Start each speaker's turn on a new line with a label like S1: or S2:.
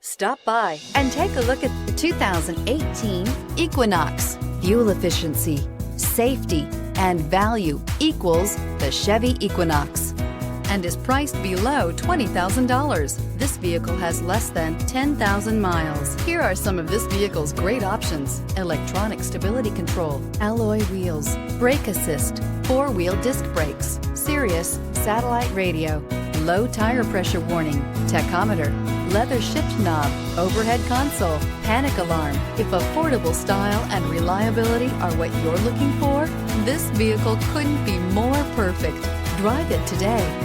S1: Stop by and take a look at the 2018 Equinox. Fuel efficiency, safety, and value equals the Chevy Equinox and is priced below $20,000. This vehicle has less than 10,000 miles. Here are some of this vehicle's great options: electronic stability control, alloy wheels, brake assist, four-wheel disc brakes, Sirius satellite radio, low tire pressure warning, tachometer, leather shift knob, overhead console, panic alarm. If affordable style and reliability are what you're looking for, this vehicle couldn't be more perfect. Drive it today.